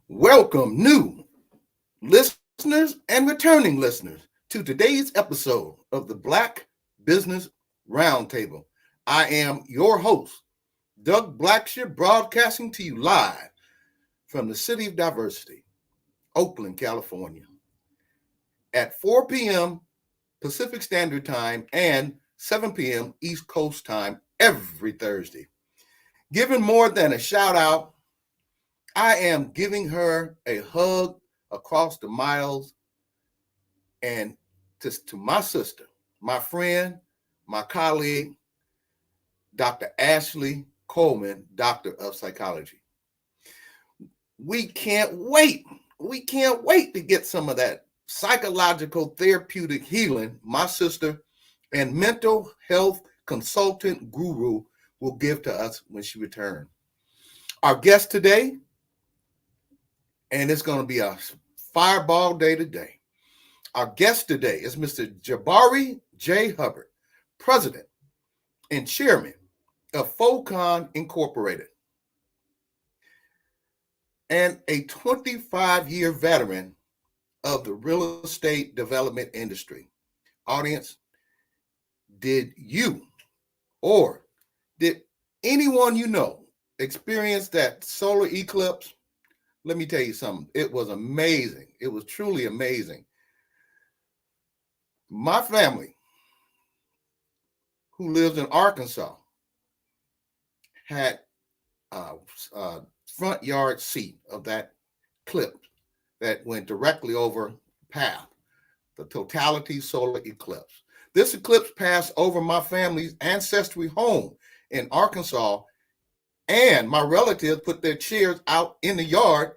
Welcome, new listeners and returning listeners, to today's episode of the Black Business Roundtable. I am your host, Doug Blacksher, broadcasting to you live from the city of Diversity, Oakland, California, at 4 p.m. Pacific Standard Time and 7 p.m. East Coast Time every Thursday. Given more than a shout out, I am giving her a hug across the miles, and to my sister, my friend, my colleague, Dr. Ashley Coleman, Doctor of Psychology. We can't wait. We can't wait to get some of that psychological therapeutic healing my sister and mental health consultant guru will give to us when she returns. Our guest today, and it's going to be a fireball day today. Our guest today is Mr. Jabari J. Herbert, President and Chairman of Focon Incorporated, and a 25-year veteran of the real estate development industry. Audience, did you or did anyone you know experience that solar eclipse? Let me tell you something. It was amazing. It was truly amazing. My family, who lives in Arkansas, had a front yard seat of that clip that went directly over path, the Totality Solar Eclipse. This eclipse passed over my family's ancestry home in Arkansas, and my relatives put their chairs out in the yard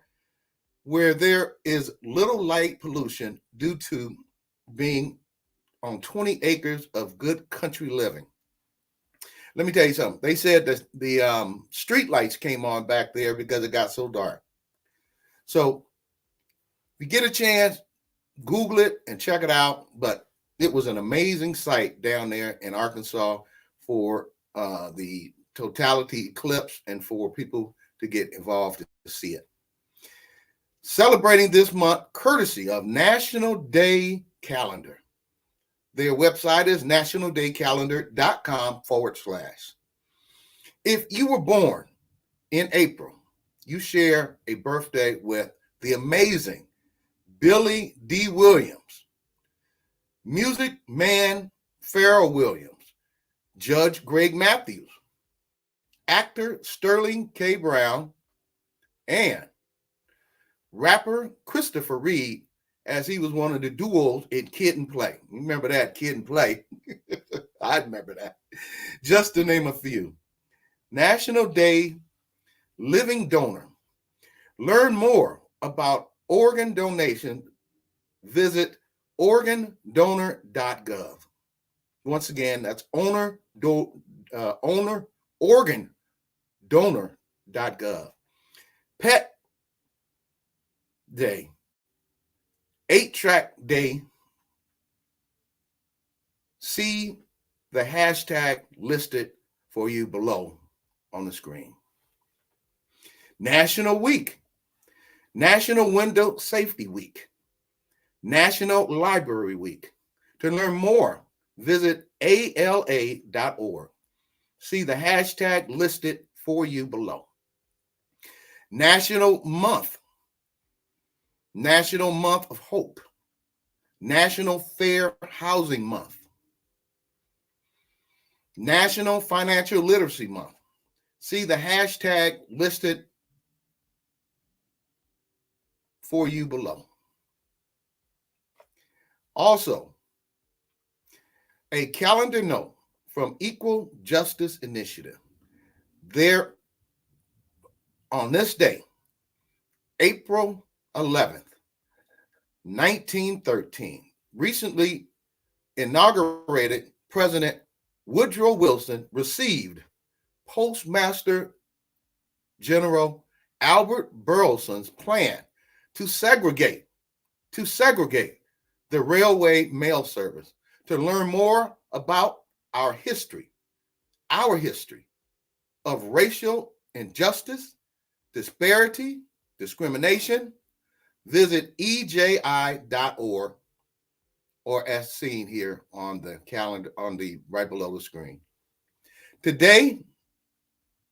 where there is little light pollution due to being on 20 acres of good country living. Let me tell you something. They said that the street lights came on back there because it got so dark. So if you get a chance, Google it and check it out. But it was an amazing sight down there in Arkansas for the Totality Eclipse and for people to get involved to see it. Celebrating this month courtesy of National Day Calendar. Their website is nationaldaycalendar.com/. If you were born in April, you share a birthday with the amazing Billy D. Williams, Music Man Pharrell Williams, Judge Greg Matthews, actor Sterling K. Brown, and rapper Christopher Reed, as he was one of the duos in Kid and Play. Remember that, Kid and Play? I remember that. Just to name a few. National Day Living Donor. Learn more about organ donation. Visit organdonor.gov. Once again, that's organdonor.gov. Pet Day. 8-track day. See the hashtag listed for you below on the screen. National Week. National Window Safety Week. National Library Week. To learn more, visit ala.org. See the hashtag listed for you below. National Month. National Month of Hope. National Fair Housing Month. National Financial Literacy Month. See the hashtag listed for you below. Also, a calendar note from Equal Justice Initiative. There, on this day, April 11th, 1913, recently inaugurated President Woodrow Wilson received Postmaster General Albert Burleson's plan to segregate the railway mail service. To learn more about our history of racial injustice, disparity, discrimination, visit eji.org, or as seen here on the calendar, on the right below the screen. Today,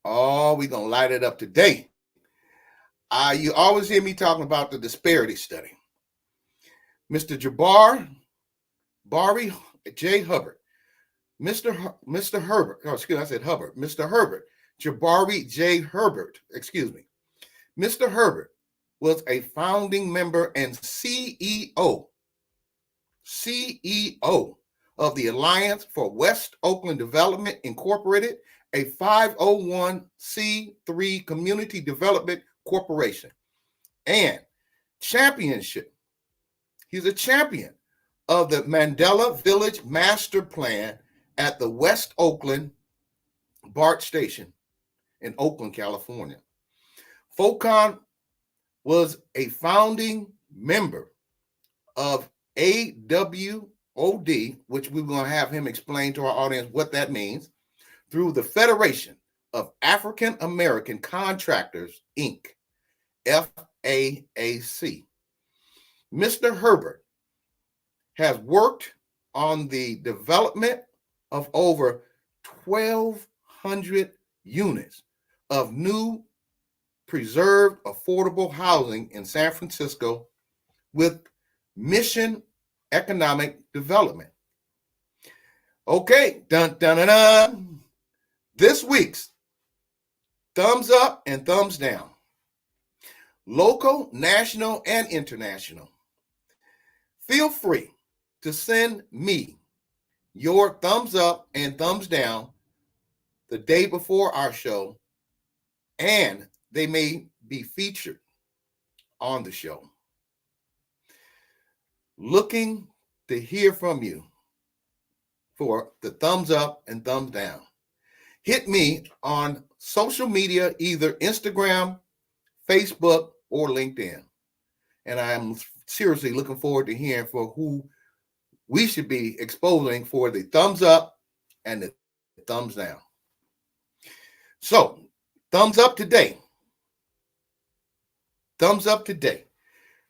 we're going to light it up today. You always hear me talking about the disparity study. Mr. Jabari J. Herbert, Mr. Herbert, I said Hubbard, Mr. Herbert, Jabari J. Herbert, Mr. Herbert was a founding member and CEO of the Alliance for West Oakland Development Incorporated, a 501c3 community development corporation, and he's a champion of the Mandela Village Master Plan at the West Oakland BART station in Oakland, California. Focon was a founding member of AWOD, which we're going to have him explain to our audience what that means, through the Federation of African American Contractors, Inc., FAAC. Mr. Herbert has worked on the development of over 1,200 units of new preserved affordable housing in San Francisco with Mission Economic Development. Okay, dun dun dun dun. This week's thumbs up and thumbs down. Local, national, and international. Feel free to send me your thumbs up and thumbs down the day before our show, and they may be featured on the show. Looking to hear from you for the thumbs up and thumbs down. Hit me on social media, either Instagram, Facebook, or LinkedIn. And I'm seriously looking forward to hearing for who we should be exposing for the thumbs up and the thumbs down. So, thumbs up today. Thumbs up today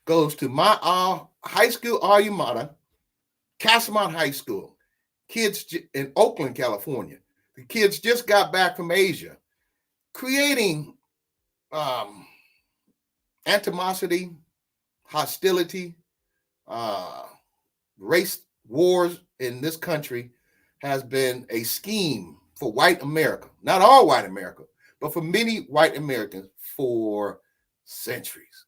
goes to my high school alma mater, Castlemont High School. Kids in Oakland, California. The kids just got back from Asia, creating animosity, hostility, race wars in this country has been a scheme for white America. Not all white America, but for many white Americans for centuries.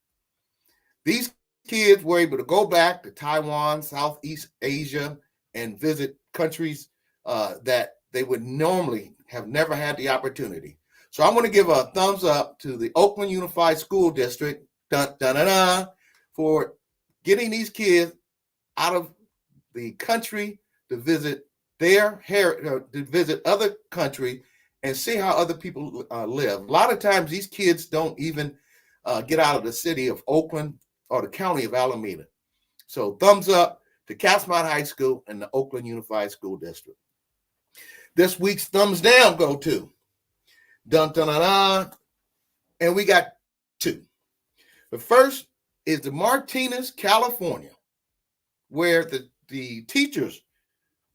These kids were able to go back to Taiwan, Southeast Asia, and visit countries that they would normally have never had the opportunity. So I'm going to give a thumbs up to the Oakland Unified School District for getting these kids out of the country to visit to visit other countries and see how other people live. A lot of times these kids don't even get out of the city of Oakland or the county of Alameda. So thumbs up to Castlemont High School and the Oakland Unified School District. This week's thumbs down go to and we got two. The first is the Martinez, California, where the teachers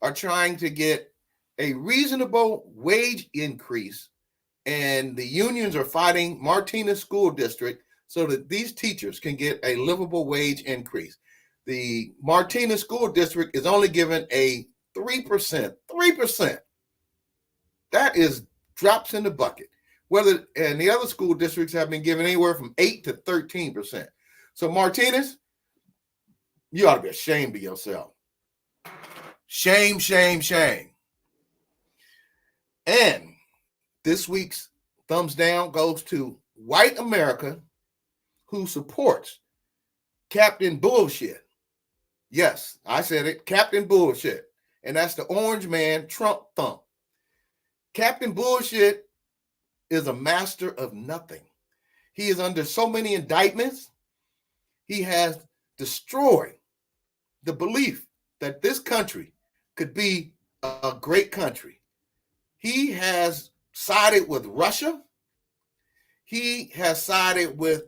are trying to get a reasonable wage increase, and the unions are fighting Martinez School District so that these teachers can get a livable wage increase. The Martinez School District is only given a 3%. That is drops in the bucket. And the other school districts have been given anywhere from 8 to 13%. So Martinez, you ought to be ashamed of yourself. Shame, shame, shame. And this week's thumbs down goes to white America who supports Captain Bullshit. Yes, I said it, Captain Bullshit. And that's the orange man, Trump Thump. Captain Bullshit is a master of nothing. He is under so many indictments. He has destroyed the belief that this country could be a great country. He has sided with Russia. he has sided with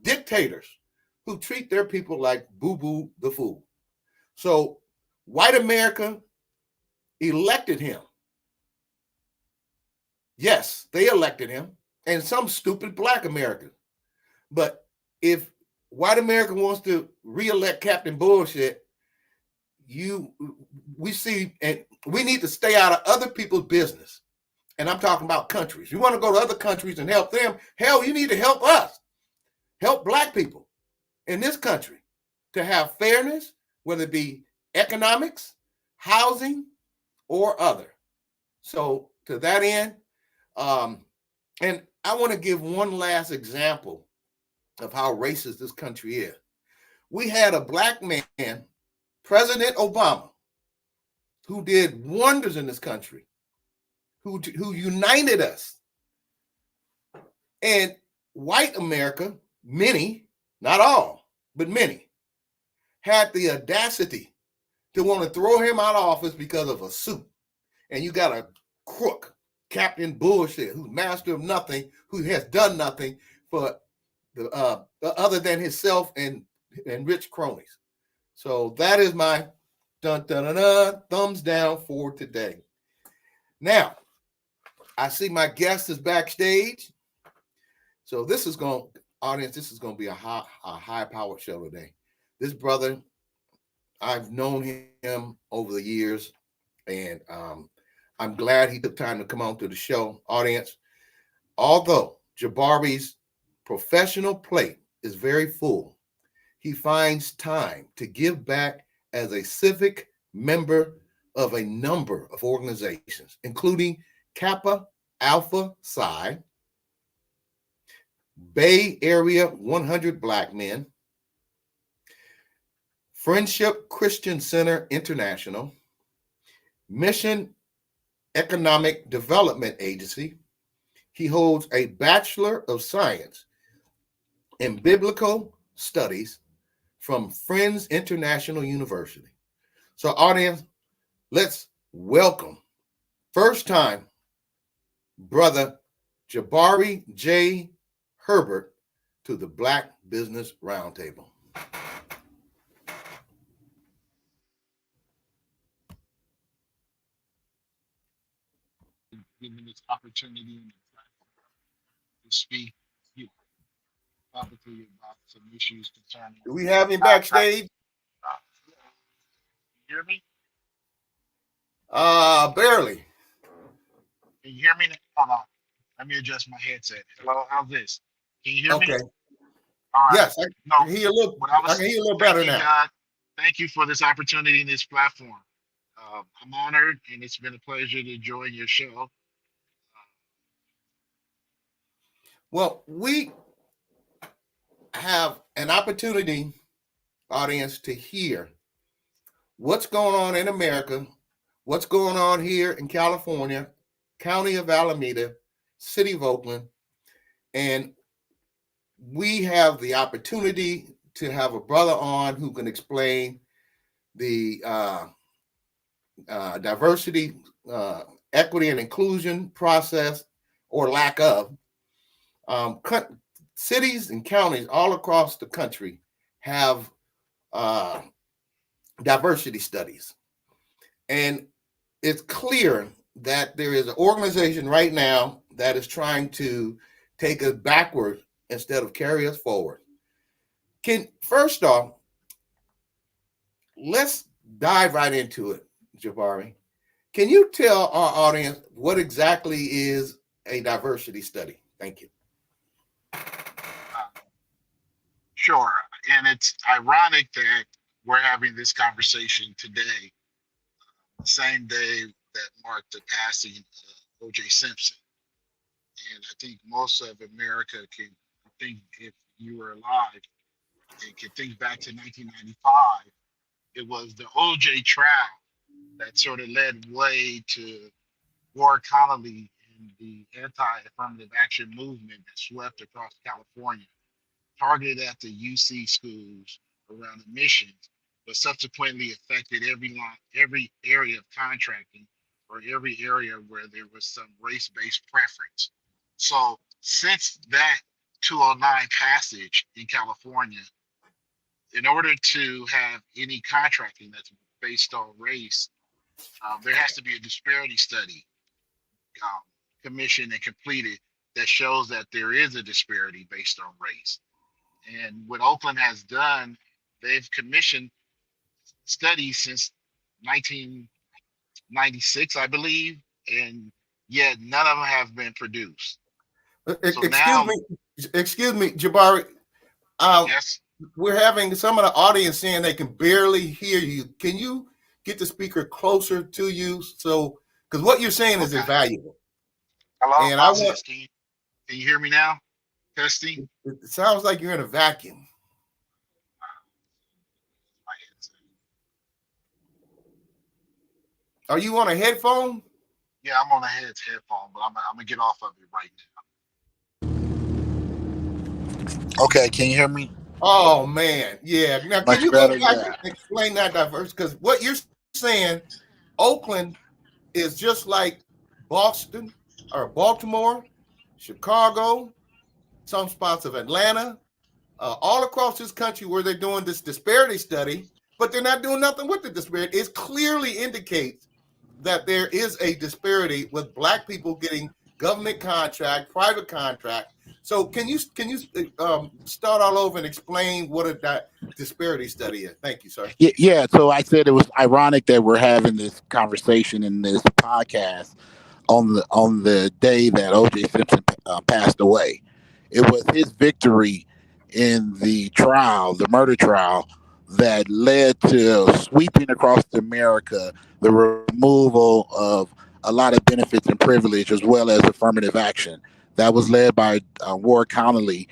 dictators who treat their people like boo-boo the fool. So white America elected him. Yes, they elected him, and some stupid black Americans. But if white America wants to reelect Captain Bullshit, we see, and we need to stay out of other people's business. And I'm talking about countries. You want to go to other countries and help them? Hell, you need to help us. Help black people in this country to have fairness, whether it be economics, housing, or other. So to that end, and I want to give one last example of how racist this country is. We had a black man, President Obama, who did wonders in this country, who united us. And white America, many, not all, but many, had the audacity to want to throw him out of office because of a suit. And you got a crook, Captain Bullshit, who's master of nothing, who has done nothing for the other than himself and rich cronies. So that is my thumbs down for today. Now, I see my guest is backstage. So this is going to be a high-powered show today. This brother, I've known him over the years, and I'm glad he took time to come on to the show. Audience, although Jabari's professional plate is very full, he finds time to give back as a civic member of a number of organizations, including Kappa Alpha Psi, Bay Area 100 Black Men, Friendship Christian Center International, Mission Economic Development Agency. He holds a Bachelor of Science in Biblical Studies from Friends International University. So, audience, let's welcome first time brother Jabari J. Herbert to the Black Business Roundtable. Give me this opportunity and to speak publicly about some issues concerning. Do we have him backstage? You hear me? Barely. Can you hear me? Hold on. Let me adjust my headset. Hello, how's this? Can you hear me? Okay. All right. Yes, No, I can hear a little better now. God. Thank you for this opportunity and this platform. I'm honored, and it's been a pleasure to join your show. Well, we have an opportunity, audience, to hear what's going on in America, what's going on here in California, County of Alameda, City of Oakland, and we have the opportunity to have a brother on who can explain the diversity, equity, and inclusion process, or lack of. Cities and counties all across the country have diversity studies. And it's clear that there is an organization right now that is trying to take us backward instead of carry us forward. First off, let's dive right into it, Jabari. Can you tell our audience what exactly is a diversity study? Thank you. Sure. And it's ironic that we're having this conversation today, the same day that marked the passing of O.J. Simpson. And I think most of America can think, if you were alive and can think back to 1995, it was the O.J. trial that sort of led way to Warren Connolly and the anti-affirmative action movement that swept across California, targeted at the UC schools around admissions, but subsequently affected every area of contracting or every area where there was some race-based preference. So since that 209 passage in California, in order to have any contracting that's based on race, there has to be a disparity study um, commissioned and completed that shows that there is a disparity based on race. And what Oakland has done, they've commissioned studies since 1996, I believe, and yet none of them have been produced. So Excuse now, me, Jabari. Um, yes, we're having some of the audience saying they can barely hear you. Can you get the speaker closer to you? So, because what you're saying is okay. invaluable, Hello, and I how's want. this? Can you hear me now? Testing. It sounds like you're in a vacuum. Are you on a headphone? Yeah, I'm on a headphone, but I'm gonna get off of it right now. Okay, can you hear me? Oh man, yeah. Now, can Much you go better. back Yeah. and explain that diverse? Because what you're saying, Oakland is just like Boston or Baltimore, Chicago, some spots of Atlanta, all across this country where they're doing this disparity study, but they're not doing nothing with the disparity. It clearly indicates that there is a disparity with Black people getting government contract, private contract. So can you start all over and explain what a disparity study is? Thank you, sir. Yeah. So I said it was ironic that we're having this conversation in this podcast on the day that O.J. Simpson passed away. It was his victory in the trial, the murder trial, that led to sweeping across America the removal of a lot of benefits and privilege, as well as affirmative action. That was led by Ward Connolly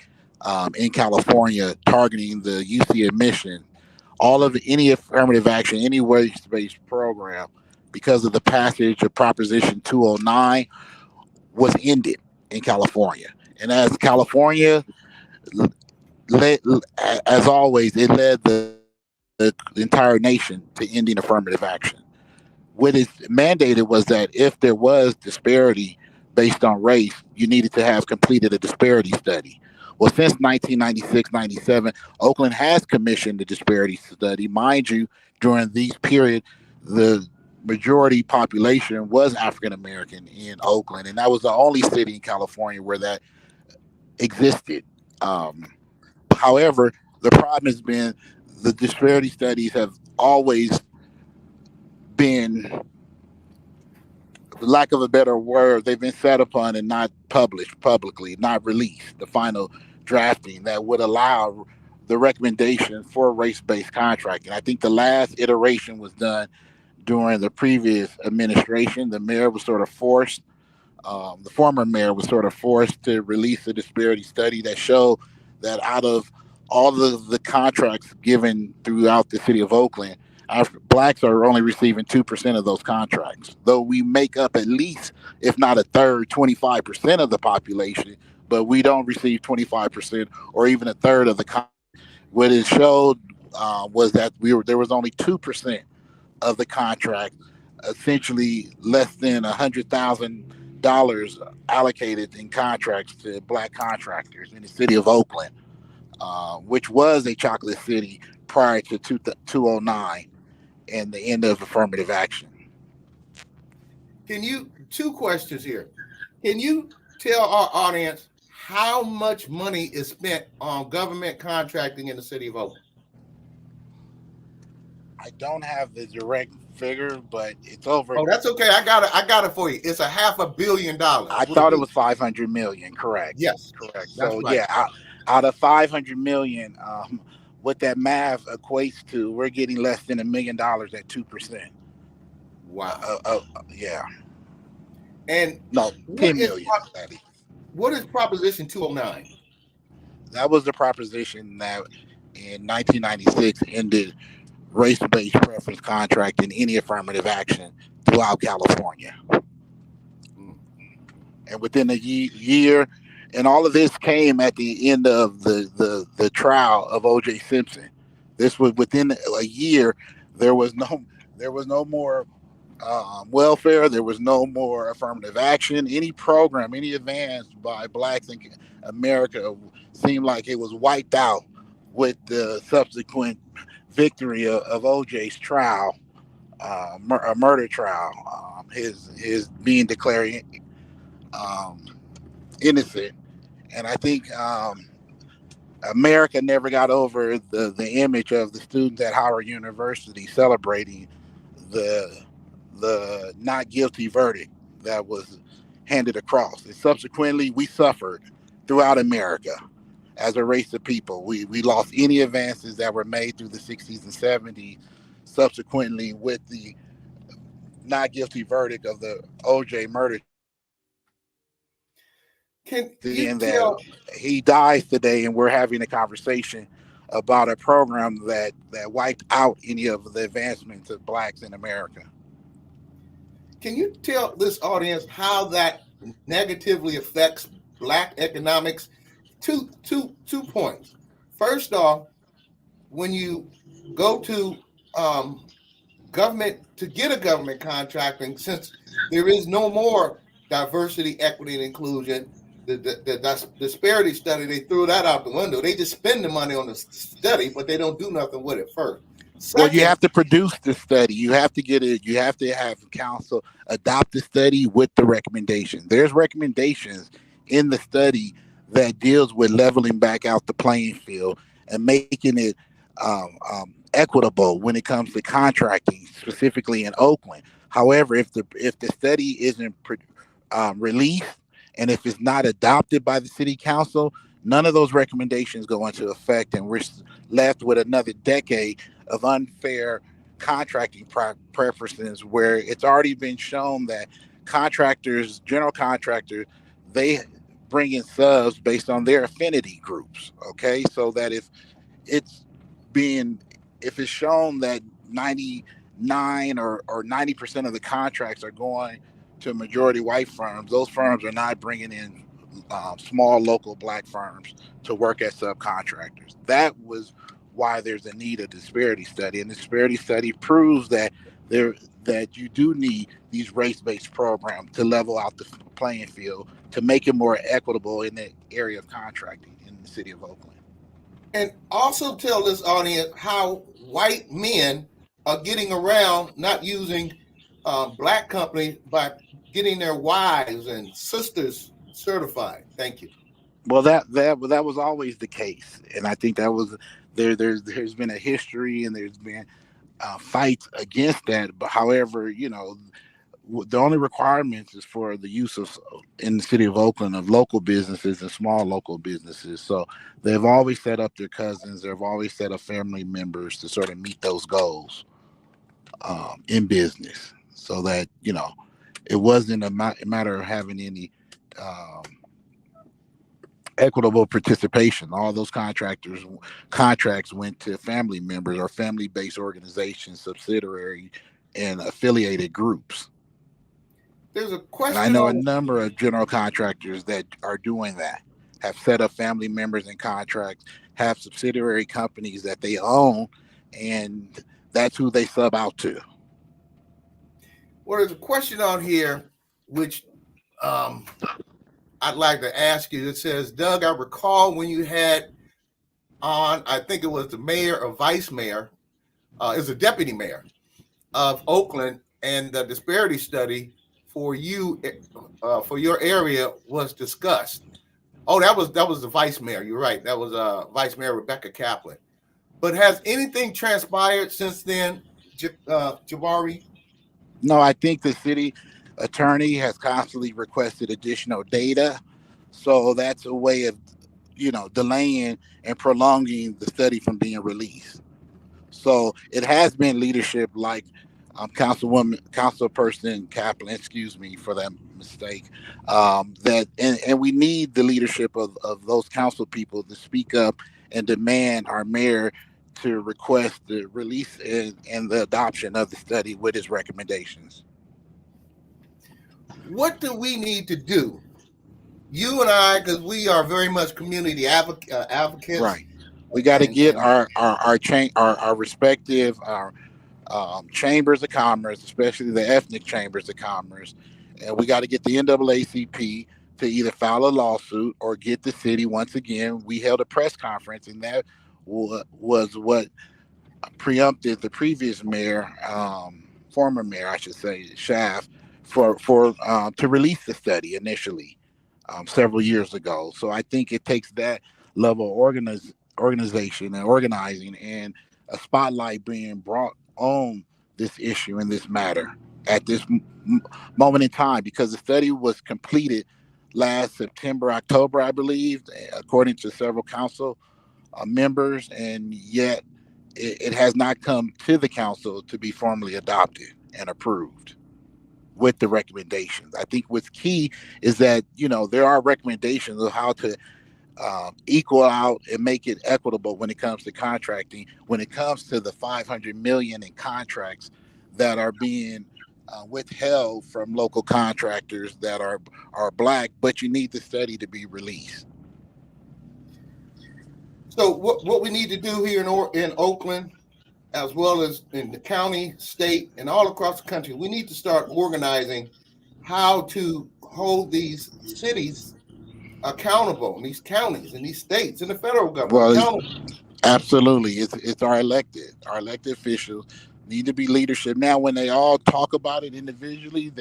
in California, targeting the UC admission. All of any affirmative action, any race-based program, because of the passage of Proposition 209, was ended in California. And as California led, as always, it led the entire nation to ending affirmative action. What is mandated was that if there was disparity based on race, you needed to have completed a disparity study. Well, since 1996-97, Oakland has commissioned the disparity study. Mind you, during these period, the majority population was African American in Oakland, and that was the only city in California where that existed. Um, However, the problem has been the disparity studies have always been, for lack of a better word, they've been set upon and not published publicly, not released. The final drafting that would allow the recommendation for race-based contracting. I think the last iteration was done during the previous administration. The mayor was sort of forced. The former mayor was sort of forced to release a disparity study that showed that out of all of the contracts given throughout the city of Oakland, Blacks are only receiving 2% of those contracts. Though we make up at least, if not a third, 25% of the population, but we don't receive 25% or even a third of the contract. What it showed was that there was only 2% of the contract, essentially less than $100,000 allocated in contracts to Black contractors in the city of Oakland, which was a chocolate city prior to 2009 and the end of affirmative action. Can you, two questions here. Can you tell our audience how much money is spent on government contracting in the city of Oakland? I don't have the direct figure, but it's over. Oh, that's okay. I got it for you. It's $500 million. I thought it was 500 million. Correct. Yes, Correct. that's So right. yeah, out of 500 million, what that math equates to, we're getting less than $1 million at 2%. Wow. Yeah. And No, 10 million. What is Proposition 209? That was the proposition that in 1996 ended race-based preference contract in any affirmative action throughout California. And within a year, and all of this came at the end of the trial of O.J. Simpson. This was within a year. There was no more welfare. There was no more affirmative action. Any program, any advance by blacks in America seemed like it was wiped out with the subsequent victory of OJ's trial, a murder trial, his being declared um, innocent. And I think America never got over the image of the students at Howard University celebrating the not guilty verdict that was handed across. And subsequently, we suffered throughout America as a race of people. We lost any advances that were made through the 60s and 70s, subsequently with the not guilty verdict of the OJ murder. Can you Seeing that tell? he dies today, and we're having a conversation about a program that wiped out any of the advancements of blacks in America. Can you tell this audience how that negatively affects black economics? Two points. First off, when you go to government to get a government contracting, since there is no more diversity, equity, and inclusion, the disparity study, they threw that out the window. They just spend the money on the study, but they don't do nothing with it first. Well, you Second, have to produce the study. You have to get it. You have to have council adopt the study with the recommendation. There's recommendations in the study that deals with leveling back out the playing field and making it equitable when it comes to contracting, specifically in Oakland. However, if the study isn't released and if it's not adopted by the city council, none of those recommendations go into effect, and we're left with another decade of unfair contracting preferences, where it's already been shown that contractors, general contractors, they bring in subs based on their affinity groups. Okay, so that it's being if it's shown that 99 or 90% of the contracts are going to majority white firms, those firms are not bringing in small local black firms to work as subcontractors. That was why there's a need of disparity study, and the disparity study proves that you do need these race-based programs to level out the playing field, to make it more equitable in the area of contracting in the city of Oakland. and also tell this audience how white men are getting around not using black companies by getting their wives and sisters certified. Thank you. Well, that was always the case, and I think that was there's been a history, and there's been fights against that. But however, the only requirements is for the use of in the city of Oakland of local businesses and small local businesses. So they've always set up their cousins, they've always set up family members to sort of meet those goals in business, so that it wasn't a matter of having any equitable participation. All those contracts went to family members or family-based organizations, subsidiary and affiliated groups. There's a And question. I know a number of general contractors that are doing that, have set up family members in contracts, have subsidiary companies that they own, and that's who they sub out to. Well, there's a question on here which I'd like to ask you. It says, Doug, I recall when you had on, I think it was the mayor or vice mayor, it was a deputy mayor of Oakland, and the disparity study for you, for your area was discussed. Oh, that was the vice mayor. You're right. That was Vice Mayor Rebecca Kaplan. But has anything transpired since then, Jabari? No, I think the city attorney has constantly requested additional data. So that's a way of, delaying and prolonging the study from being released. So it has been leadership like Councilperson Kaplan, excuse me for that mistake, and we need the leadership of those council people to speak up and demand our mayor to request the release and the adoption of the study with his recommendations. What do we need to do? You and I, because we are very much community advocates. Right. We got to get our respective chambers of commerce, especially the ethnic chambers of commerce, and we got to get the NAACP to either file a lawsuit or get the city. Once again, we held a press conference, and that was what preempted the previous mayor, former mayor, I should say, Shaft, for to release the study initially several years ago. So I think it takes that level of organization and organizing and a spotlight being brought on this issue and this matter at this moment in time, because the study was completed last September, October, I believe, according to several council members, and yet it has not come to the council to be formally adopted and approved with the recommendations. I think what's key is that, there are recommendations of how to equal out and make it equitable when it comes to contracting, when it comes to the 500 million in contracts that are being withheld from local contractors that are Black, but you need the study to be released. So what we need to do here in Oakland, as well as in the county, state, and all across the country, we need to start organizing how to hold these cities accountable, and these counties and these states and the federal government accountable. Absolutely. It's our elected officials need to be leadership. Now, when they all talk about it individually,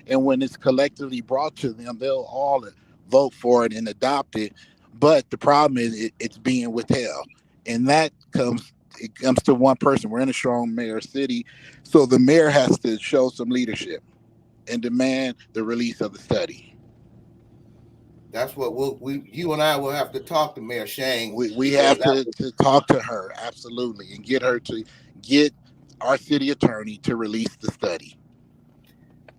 and when it's collectively brought to them, they'll all vote for it and adopt it. But the problem is it's being withheld. And that comes to one person. We're in a strong mayor city. So the mayor has to show some leadership and demand the release of the study. That's what you and I will have to talk to Mayor Shang. We have to talk to her, absolutely, and get her to get our city attorney to release the study.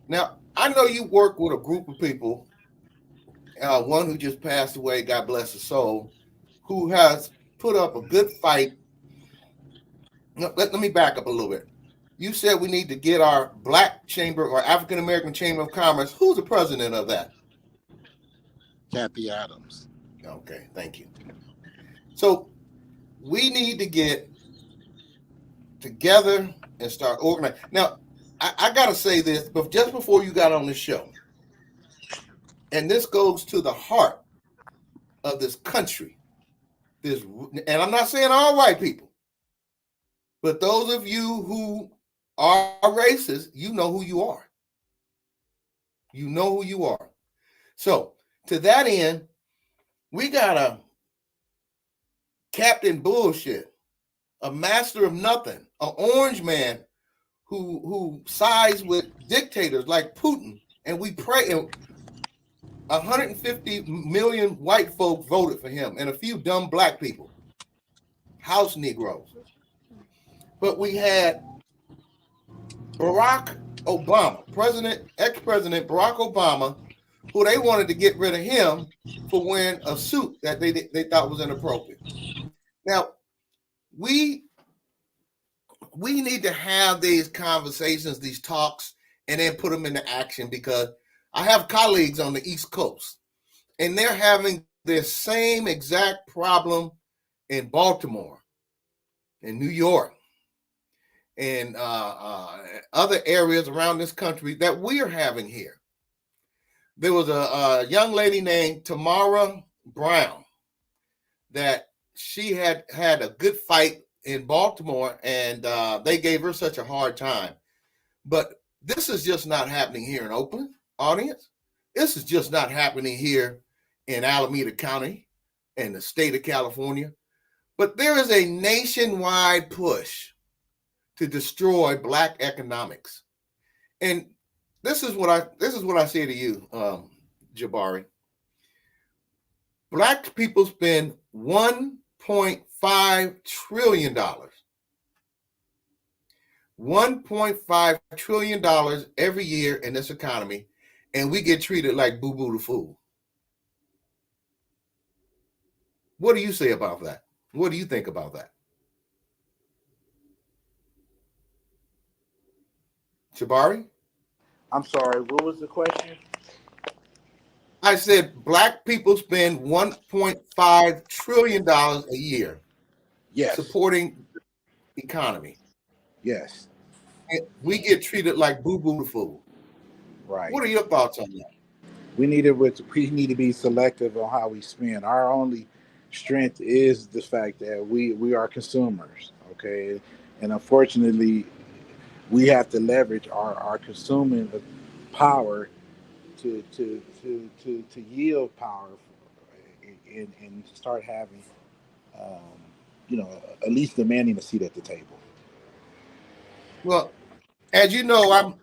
Now, I know you work with a group of people, one who just passed away, God bless his soul, who has put up a good fight. Let me back up a little bit. You said we need to get our Black Chamber or African American Chamber of Commerce. Who's the president of that? Kathy Adams. Okay, thank you. So we need to get together and start organizing. Now, I got to say this, but just before you got on the show, and this goes to the heart of this country, and I'm not saying all white people, but those of you who are racist, you know who you are. You know who you are. So to that end, we got a Captain Bullshit, a master of nothing, an orange man who sides with dictators like Putin, and we pray. 150 million white folk voted for him, and a few dumb Black people, house Negroes. But we had Barack Obama, ex-president Barack Obama, who they wanted to get rid of him for wearing a suit that they thought was inappropriate. Now, we need to have these conversations, these talks, and then put them into action, because I have colleagues on the East Coast, and they're having the same exact problem in Baltimore, in New York, and other areas around this country that we're having here. There was a young lady named Tamara Brown that she had a good fight in Baltimore, and they gave her such a hard time. But this is just not happening here in Oakland, audience. This is just not happening here in Alameda County and the state of California. But there is a nationwide push to destroy Black economics. And this is what I say to you, Jabari. Black people spend $1.5 trillion. $1.5 trillion every year in this economy, and we get treated like boo-boo the fool. What do you say about that? What do you think about that? Jabari? I'm sorry, what was the question? I said Black people spend $1.5 trillion a year. Yes. Supporting economy. Yes. we get treated like boo-boo food. Right. What are your thoughts on that? We need to be selective on how we spend. Our only strength is the fact that we are consumers. Okay. And unfortunately, we have to leverage our consuming power to yield power and start having at least demanding a seat at the table. Well, as you know,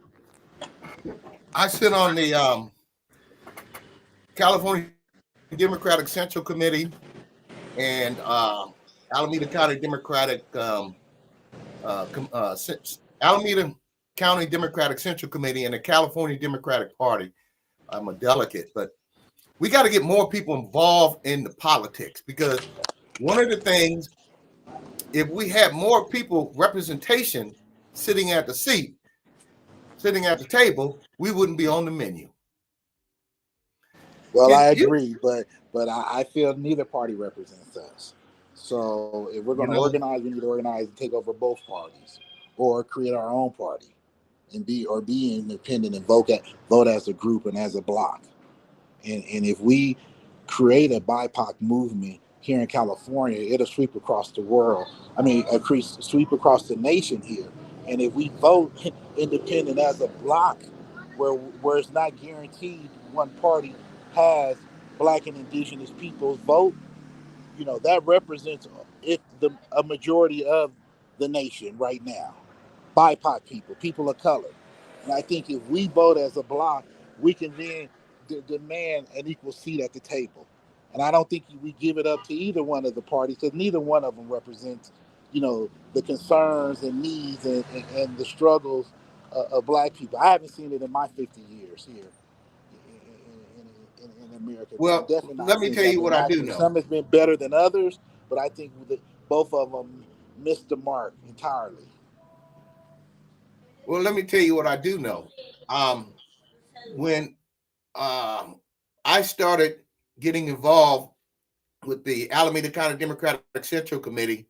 I sit on the California Democratic Central Committee and Alameda County Democratic Alameda County Democratic Central Committee and the California Democratic Party. I'm a delegate, but we got to get more people involved in the politics, because one of the things, if we had more people representation sitting at the table, we wouldn't be on the menu. Well, I agree, but I feel neither party represents us. So if we're going to organize, we need to organize and take over both parties, or create our own party and be independent and vote as a group and as a block. And if we create a BIPOC movement here in California, it'll sweep across the world. Sweep across the nation here. And if we vote independent as a block, where it's not guaranteed one party has Black and Indigenous people's vote, that represents a majority of the nation right now. BIPOC people of color. And I think if we vote as a block, we can then demand an equal seat at the table. And I don't think we give it up to either one of the parties, because neither one of them represents, the concerns and needs and the struggles of Black people. I haven't seen it in my 50 years here in America. Well, let me tell you what I do know. Some has been better than others, but I think both of them missed the mark entirely. Well, let me tell you what I do know. When I started getting involved with the Alameda County Democratic Central Committee,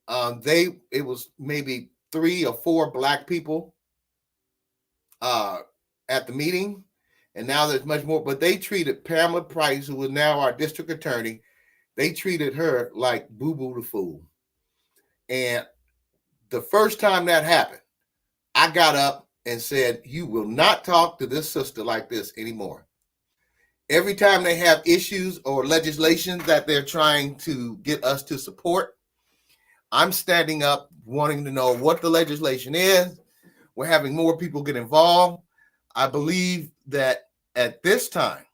it was maybe 3 or 4 Black people at the meeting, and now there's much more. But they treated Pamela Price, who is now our district attorney, they treated her like boo-boo the fool. And the first time that happened, I got up and said, you will not talk to this sister like this anymore. Every time they have issues or legislation that they're trying to get us to support, I'm standing up wanting to know what the legislation is. We're having more people get involved. I believe that at this time,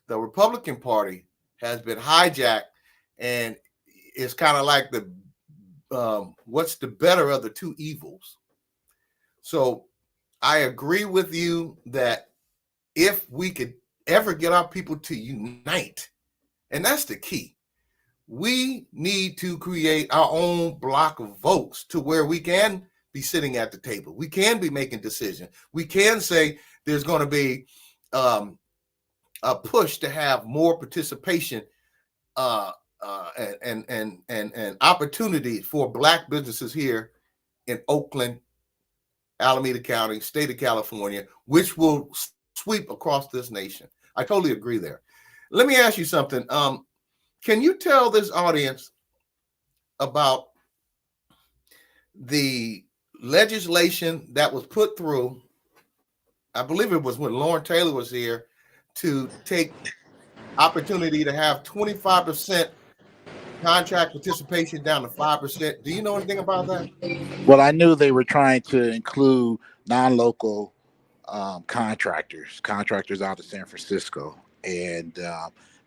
the Republican Party has been hijacked, and it's kind of like what's the better of the two evils? So I agree with you that if we could ever get our people to unite, and that's the key, we need to create our own block of votes to where we can be sitting at the table. We can be making decisions. We can say there's going to be a push to have more participation and opportunity for Black businesses here in Oakland, Alameda County, state of California, which will sweep across this nation. I totally agree there. Let me ask you something. Can you tell this audience about the legislation that was put through? I believe it was when Lauren Taylor was here, to take opportunity to have 25% contract participation down to 5%. Do you know anything about that? Well, I knew they were trying to include non-local contractors out of San Francisco, and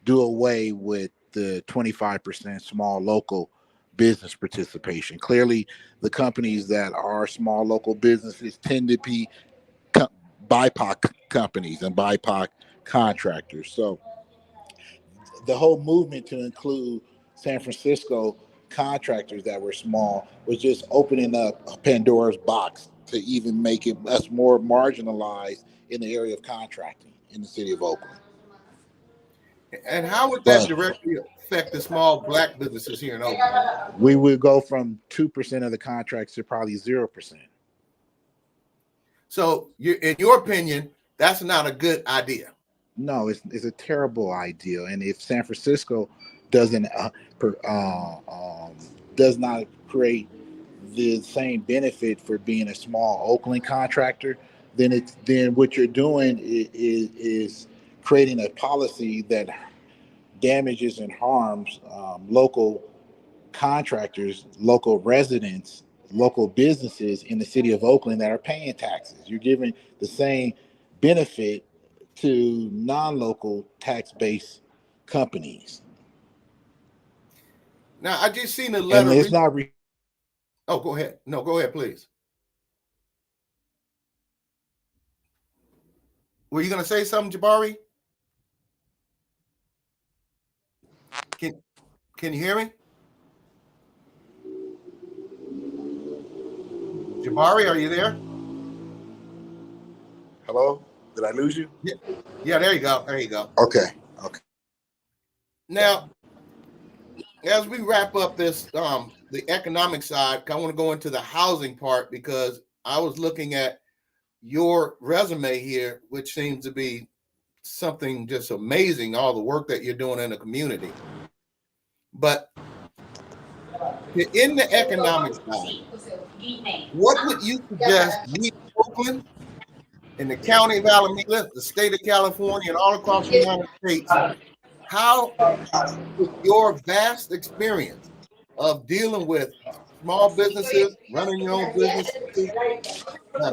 do away with the 25% small local business participation. Clearly, the companies that are small local businesses tend to be BIPOC companies and BIPOC contractors. So the whole movement to include San Francisco contractors that were small was just opening up Pandora's box to even make us more marginalized in the area of contracting in the city of Oakland. And how would that directly affect the small Black businesses here in Oakland? We would go from 2% of the contracts to probably 0%. So, in your opinion, that's not a good idea. No, it's a terrible idea. And if San Francisco doesn't does not create the same benefit for being a small Oakland contractor, then what you're doing is creating a policy that damages and harms local contractors, local residents, local businesses in the city of Oakland that are paying taxes. You're giving the same benefit to non-local tax-based companies. Now, I just seen a And letter. it's not. Oh, go ahead. No, go ahead, please. Were you going to say something, Jabari? Can you hear me? Jabari, are you there? Hello? Did I lose you? Yeah, there you go. There you go. Okay. Now, as we wrap up this, the economic side, I want to go into the housing part because I was looking at your resume here, which seems to be something just amazing, all the work that you're doing in the community. But in the economic side, what would you suggest we Oakland in the county of Alameda, the state of California, and all across the United States, how with your vast experience of dealing with small businesses, running your own businesses,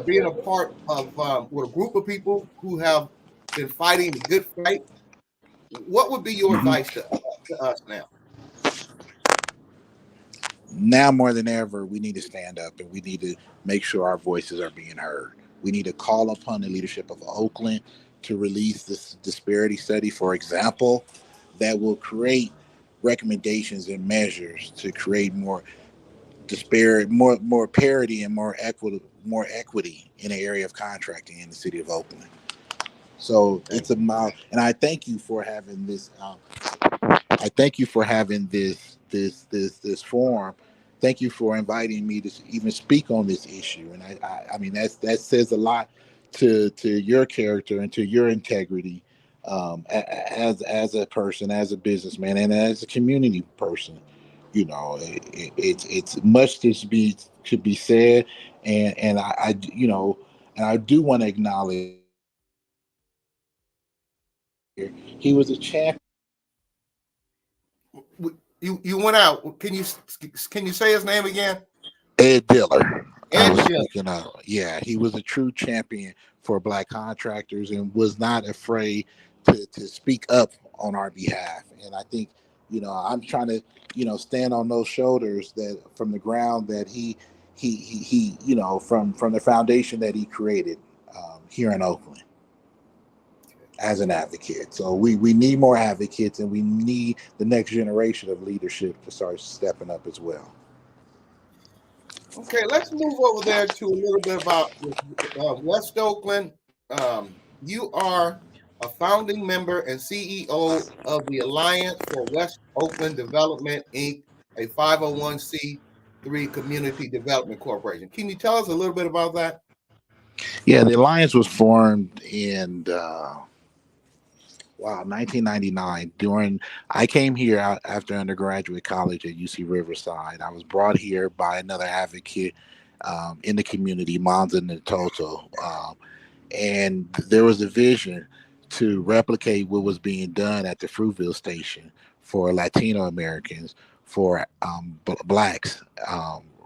being a part of with a group of people who have been fighting the good fight, what would be your advice to us now? Now more than ever, we need to stand up and we need to make sure our voices are being heard. We need to call upon the leadership of Oakland to release this disparity study, for example, that will create recommendations and measures to create more disparity, more parity, and more equity in the area of contracting in the city of Oakland. So it's a mile, and I thank you for having this. I thank you for having this forum. Thank you for inviting me to even speak on this issue. And I mean that says a lot to your character and to your integrity as a person, as a businessman, and as a community person. You know, it's much to should be said, and I you know, and I do want to acknowledge he was a champion. You went out. Can you say his name again? Ed Diller. I was Diller. speaking of. Yeah, he was a true champion for Black contractors and was not afraid to speak up on our behalf. And I think, you know, I'm trying to, you know, stand on those shoulders that from the ground that he you know, from the foundation that he created here in Oakland as an advocate. So we need more advocates, and we need the next generation of leadership to start stepping up as well. Okay, let's move over there to a little bit about West Oakland. You are a founding member and CEO of the Alliance for West Oakland Development, Inc., a 501c3 community development corporation. Can you tell us a little bit about that? Yeah, the Alliance was formed in 1999. I came here out after undergraduate college at UC Riverside. I was brought here by another advocate in the community, Monza Toto, and there was a vision to replicate what was being done at the Fruitville station for Latino Americans, for Blacks,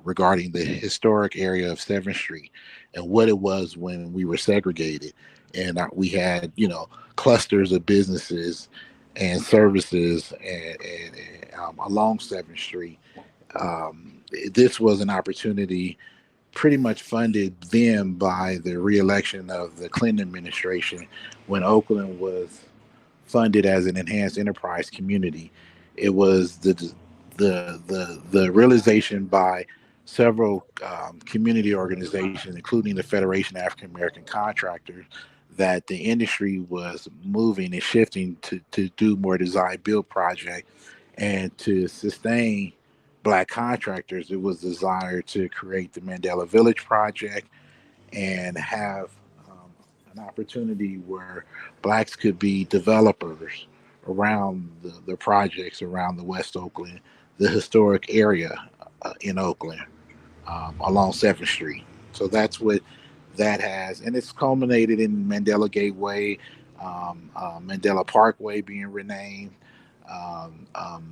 regarding the historic area of 7th Street and what it was when we were segregated. And we had, you know, clusters of businesses and services along 7th Street. This was an opportunity pretty much funded then by the reelection of the Clinton administration when Oakland was funded as an enhanced enterprise community. It was the realization by several community organizations, including the Federation of African American Contractors, that the industry was moving and shifting to do more design build projects and to sustain Black contractors. It was desired to create the Mandela Village project and have an opportunity where blacks could be developers around the projects around the West Oakland, the historic area in Oakland, along 7th Street. So that's what that has, and it's culminated in Mandela Gateway, Mandela Parkway being renamed,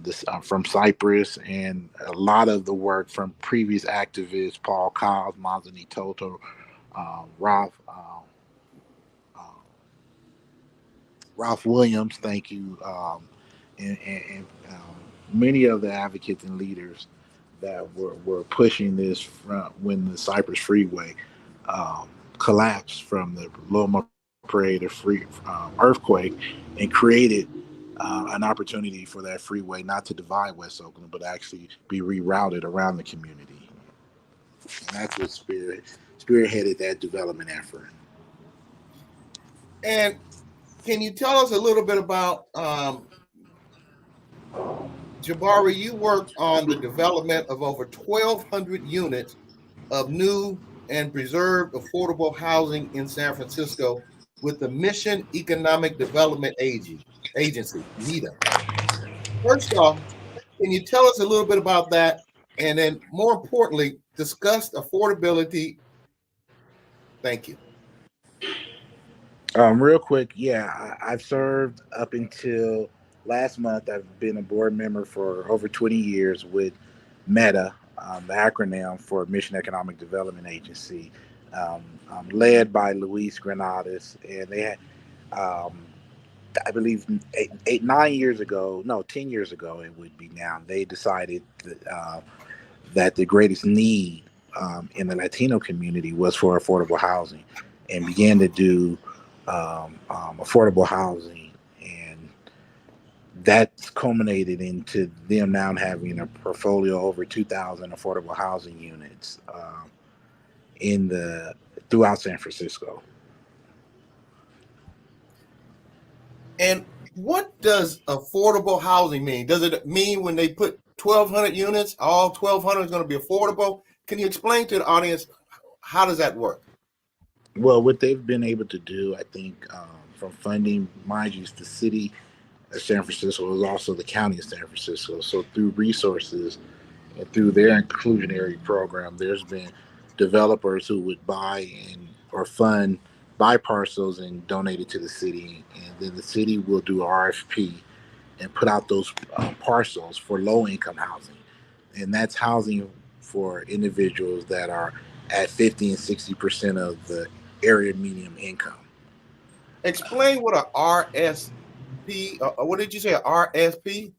this from Cypress, and a lot of the work from previous activists, Paul Cos, Mazani Toto, Ralph. Ralph Williams, thank you, and many of the advocates and leaders that were pushing this from when the Cypress Freeway collapsed from the Loma Prieta earthquake, and created an opportunity for that freeway not to divide West Oakland, but actually be rerouted around the community. And that's what spearheaded that development effort. And can you tell us a little bit about Jabari? You worked on the development of over 1,200 units of new and preserved affordable housing in San Francisco with the Mission Economic Development Agency, MEDA. First off, can you tell us a little bit about that? And then more importantly, discuss affordability. Thank you. Real quick, yeah, I've served up until last month. I've been a board member for over 20 years with MEDA, the acronym for Mission Economic Development Agency, led by Luis Granados. And they had, I believe, 9 years ago, no, 10 years ago, it would be now, they decided that the greatest need in the Latino community was for affordable housing, and began to do affordable housing, and that's culminated into them now having a portfolio over 2,000 affordable housing units throughout San Francisco. And what does affordable housing mean? Does it mean when they put 1,200 units, all 1,200 is going to be affordable? Can you explain to the audience, how does that work? Well, what they've been able to do, I think, from funding, mind you, the city of San Francisco is also the county of San Francisco. So through resources and through their inclusionary program, there's been developers who would buy parcels and donate it to the city, and then the city will do RFP and put out those parcels for low-income housing, and that's housing for individuals that are at 50 and 60% of the area median income. Explain what a RSP, what did you say, a RSP?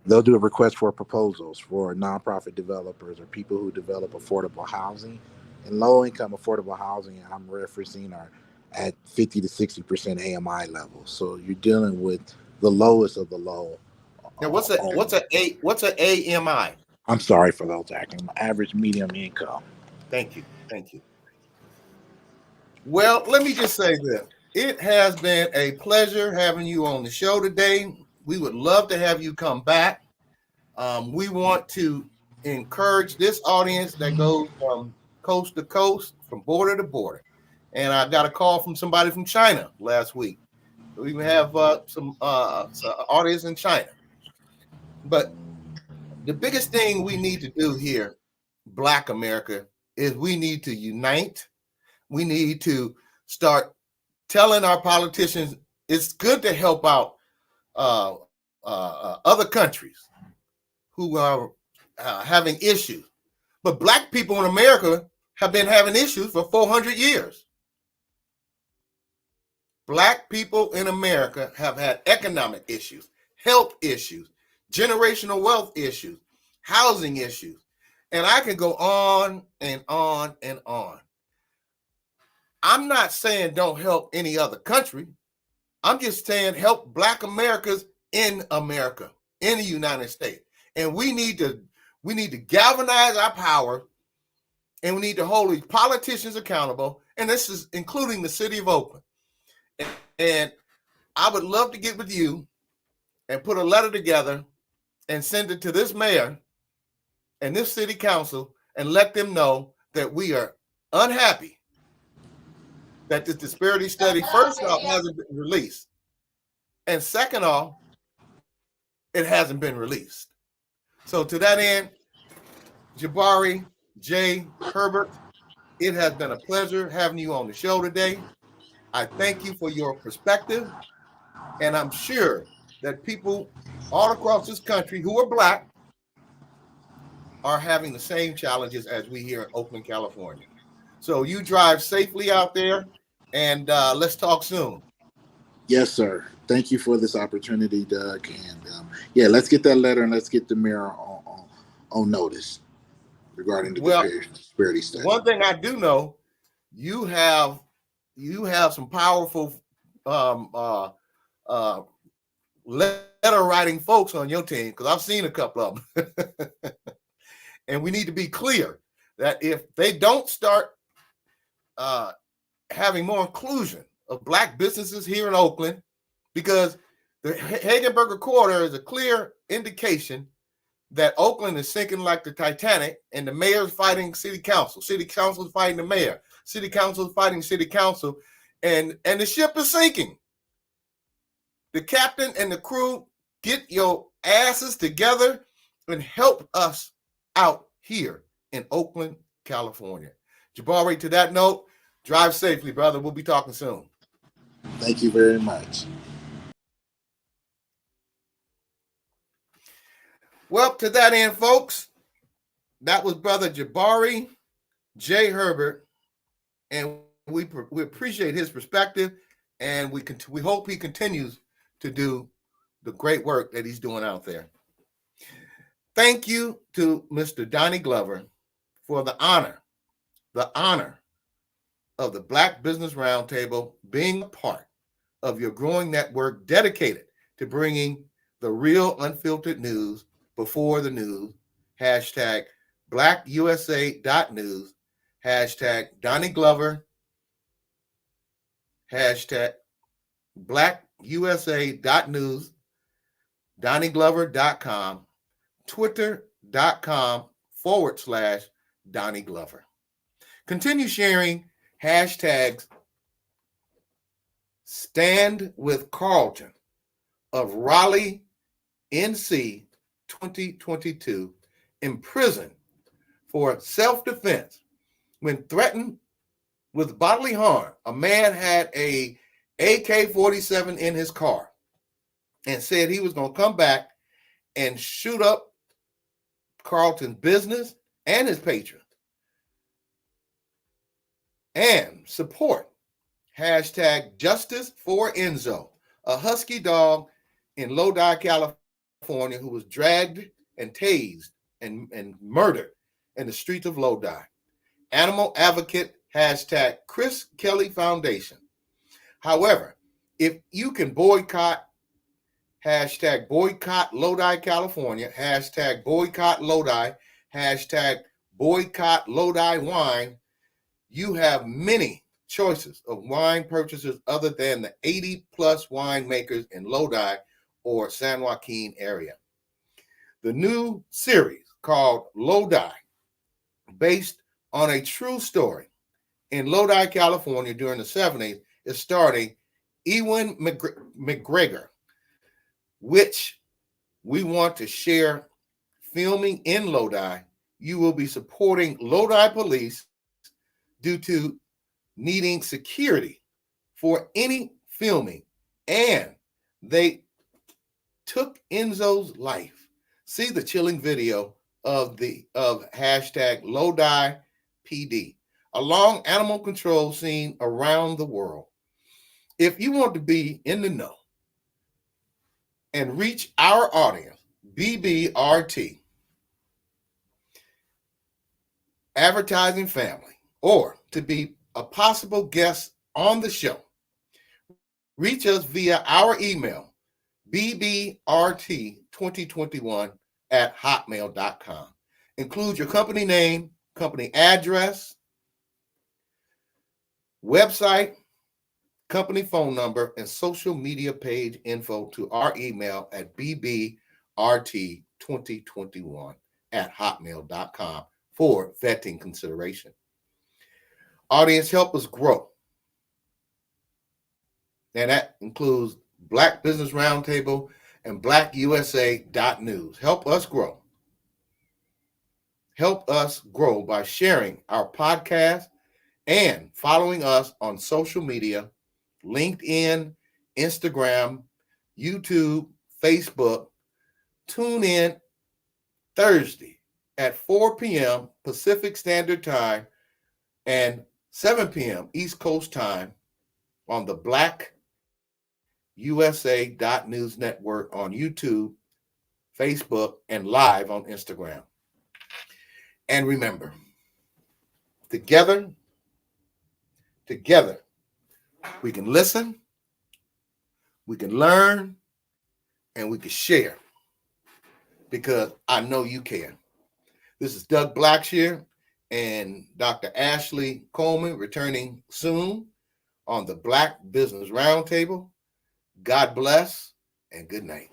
They'll do a request for proposals for nonprofit developers or people who develop affordable housing. And low-income affordable housing I'm referencing are at 50 to 60% AMI levels. So you're dealing with the lowest of the low. Now, what's a AMI? I'm sorry for those acronyms. Average medium income. Thank you. Well, let me just say this. It has been a pleasure having you on the show today. We would love to have you come back. We want to encourage this audience that goes from coast to coast, from border to border. And I got a call from somebody from China last week. We even have some audience in China. But the biggest thing we need to do here, Black America, is we need to unite. We need to start telling our politicians it's good to help out other countries who are having issues. But Black people in America have been having issues for 400 years. Black people in America have had economic issues, health issues, generational wealth issues, housing issues, and I can go on and on and on. I'm not saying don't help any other country. I'm just saying help Black Americans in America, in the United States. And we need to galvanize our power, and we need to hold these politicians accountable. And this is including the city of Oakland. And I would love to get with you and put a letter together and send it to this mayor and this city council and let them know that we are unhappy that this disparity study, first off, hasn't been released. And second off, it hasn't been released. So to that end, Jabari J. Herbert, it has been a pleasure having you on the show today. I thank you for your perspective. And I'm sure that people all across this country who are Black are having the same challenges as we here in Oakland, California. So you drive safely out there, and let's talk soon. Yes, sir. Thank you for this opportunity, Doug. And yeah, let's get that letter and let's get the mayor on notice regarding the disparity study. One thing I do know, you have some powerful letter writing folks on your team, because I've seen a couple of them. And we need to be clear that if they don't start having more inclusion of Black businesses here in Oakland, because the Hagenberger Quarter is a clear indication that Oakland is sinking like the Titanic, and the mayor's fighting city council. City council is fighting the mayor. City council is fighting city council, and the ship is sinking. The captain and the crew, get your asses together and help us out here in Oakland, California. Jabari, to that note, drive safely, brother. We'll be talking soon. Thank you very much. Well, to that end, folks, that was Brother Jabari J. Herbert, and we appreciate his perspective, and we hope he continues to do the great work that he's doing out there. Thank you to Mr. Donnie Glover for the honor of the Black Business Roundtable, being a part of your growing network dedicated to bringing the real unfiltered news before the news. Hashtag BlackUSA.news. Hashtag Donnie Glover. Hashtag BlackUSA.news. DonnieGlover.com. Twitter.com/Donnie Glover. Continue sharing hashtags Stand with Carlton of Raleigh, NC 2022, imprisoned for self-defense when threatened with bodily harm. A man had a AK-47 in his car and said he was going to come back and shoot up Carlton's business and his patrons. And support hashtag Justice for Enzo, a husky dog in Lodi, California, who was dragged and tased and murdered in the streets of Lodi. Animal advocate hashtag Chris Kelly Foundation. However, if you can boycott, hashtag boycott Lodi, California, hashtag boycott Lodi, hashtag boycott Lodi wine, you have many choices of wine purchasers other than the 80 plus winemakers in Lodi or San Joaquin area. The new series called Lodi, based on a true story in Lodi, California during the 70s, is starring Ewan McGregor, which we want to share filming in Lodi. You will be supporting Lodi police due to needing security for any filming, and they took Enzo's life. See the chilling video of hashtag Lodi PD, a long animal control scene around the world. If you want to be in the know and reach our audience, BBRT, advertising family, or to be a possible guest on the show, reach us via our email, BBRT2021@hotmail.com. Include your company name, company address, website, company phone number, and social media page info to our email at BBRT2021@hotmail.com for vetting consideration. Audience, help us grow. And that includes Black Business Roundtable and blackusa.news. Help us grow. Help us grow by sharing our podcast and following us on social media, LinkedIn, Instagram, YouTube, Facebook. Tune in Thursday at 4 p.m. Pacific Standard Time and 7 p.m. East Coast Time on the blackusa.news network on YouTube, Facebook, and live on Instagram. And remember, together, we can listen, we can learn, and we can share, because I know you can. This is Doug Blacksher and Dr. Ashley Coleman returning soon on the Black Business Roundtable. God bless and good night.